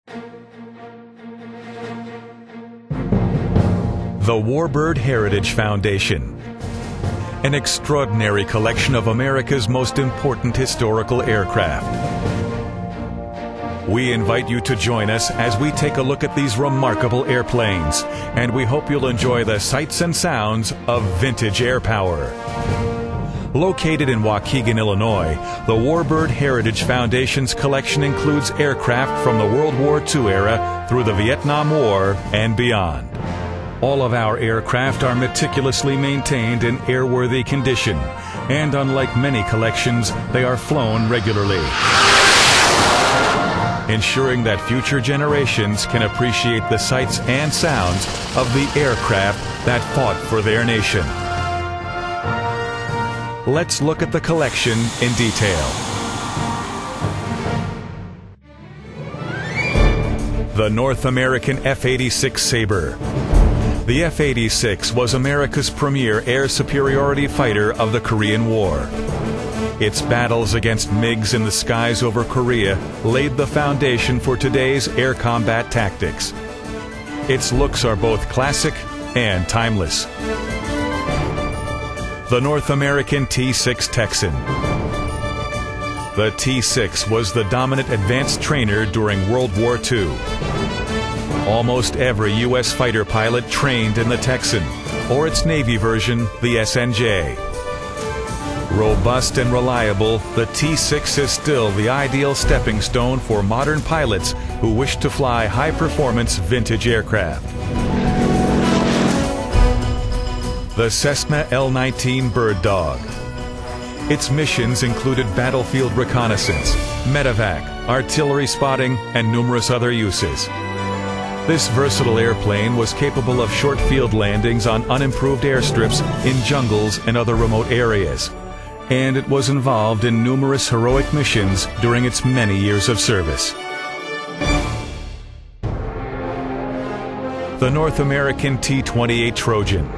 The Warbird Heritage Foundation, an extraordinary collection of America's most important historical aircraft. We invite you to join us as we take a look at these remarkable airplanes, and we hope you'll enjoy the sights and sounds of vintage air power. Located in Waukegan, Illinois, the Warbird Heritage Foundation's collection includes aircraft from the World War II era through the Vietnam War and beyond. All of our aircraft are meticulously maintained in airworthy condition, and unlike many collections, they are flown regularly, ensuring that future generations can appreciate the sights and sounds of the aircraft that fought for their nation. Let's look at the collection in detail. The North American F-86 Sabre. The F-86 was America's premier air superiority fighter of the Korean War. Its battles against MiGs in the skies over Korea laid the foundation for today's air combat tactics. Its looks are both classic and timeless. The North American T-6 Texan. The T-6 was the dominant advanced trainer during World War II. Almost every U.S. fighter pilot trained in the Texan, or its Navy version, the SNJ. Robust and reliable, the T-6 is still the ideal stepping stone for modern pilots who wish to fly high-performance vintage aircraft. The Cessna L-19 Bird Dog. Its missions included battlefield reconnaissance, medevac, artillery spotting, and numerous other uses. This versatile airplane was capable of short field landings on unimproved airstrips in jungles and other remote areas, and it was involved in numerous heroic missions during its many years of service. The North American T-28 Trojan.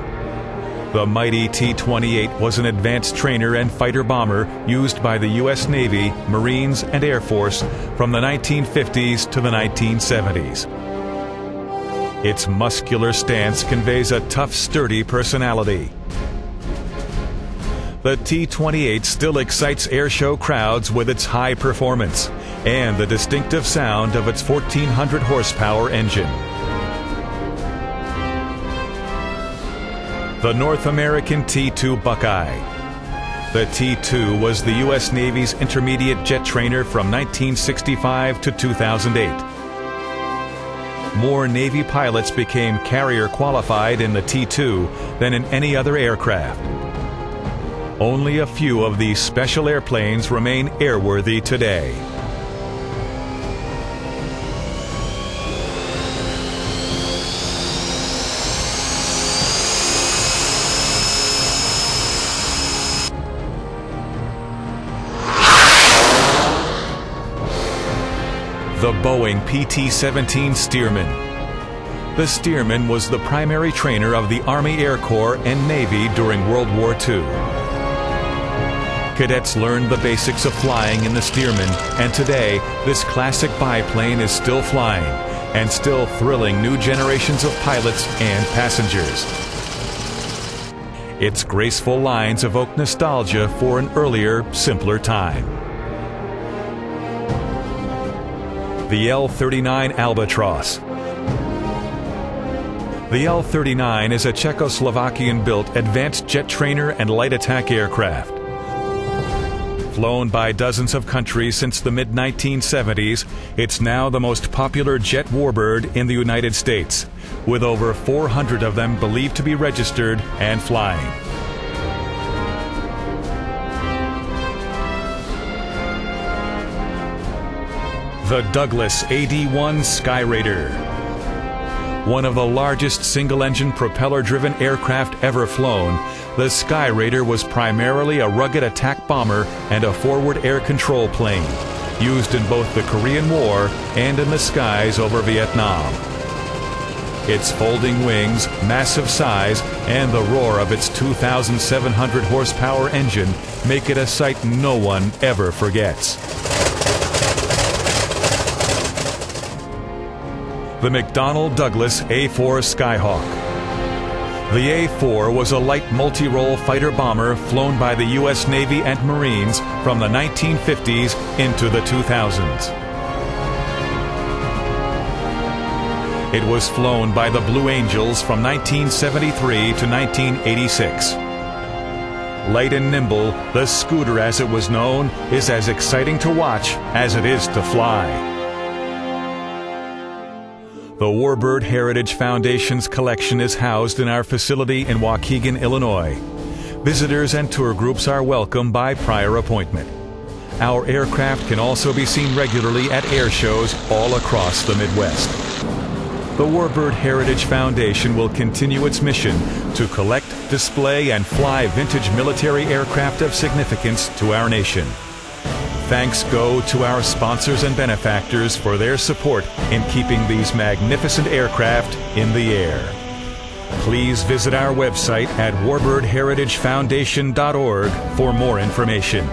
The mighty T-28 was an advanced trainer and fighter bomber used by the U.S. Navy, Marines, and Air Force from the 1950s to the 1970s. Its muscular stance conveys a tough, sturdy personality. The T-28 still excites airshow crowds with its high performance and the distinctive sound of its 1,400 horsepower engine. The North American T-2 Buckeye. The T-2 was the U.S. Navy's intermediate jet trainer from 1965 to 2008. More Navy pilots became carrier qualified in the T-2 than in any other aircraft. Only a few of these special airplanes remain airworthy today. The Boeing PT-17 Stearman. The Stearman was the primary trainer of the Army Air Corps and Navy during World War II. Cadets learned the basics of flying in the Stearman, and today this classic biplane is still flying and still thrilling new generations of pilots and passengers. Its graceful lines evoke nostalgia for an earlier, simpler time. The L-39 Albatross. The L-39 is a Czechoslovakian-built advanced jet trainer and light attack aircraft. Flown by dozens of countries since the mid-1970s, it's now the most popular jet warbird in the United States, with over 400 of them believed to be registered and flying. The Douglas AD-1 Skyraider. One of the largest single-engine propeller-driven aircraft ever flown, the Skyraider was primarily a rugged attack bomber and a forward air control plane, used in both the Korean War and in the skies over Vietnam. Its folding wings, massive size, and the roar of its 2,700 horsepower engine make it a sight no one ever forgets. the McDonnell Douglas A-4 Skyhawk. The A-4 was a light multi-role fighter bomber flown by the U.S. Navy and Marines from the 1950s into the 2000s. It was flown by the Blue Angels from 1973 to 1986. Light and nimble, the Scooter, as it was known, is as exciting to watch as it is to fly. The Warbird Heritage Foundation's collection is housed in our facility in Waukegan, Illinois. Visitors and tour groups are welcome by prior appointment. Our aircraft can also be seen regularly at air shows all across the Midwest. The Warbird Heritage Foundation will continue its mission to collect, display, and fly vintage military aircraft of significance to our nation. Thanks go to our sponsors and benefactors for their support in keeping these magnificent aircraft in the air. Please visit our website at warbirdheritagefoundation.org for more information.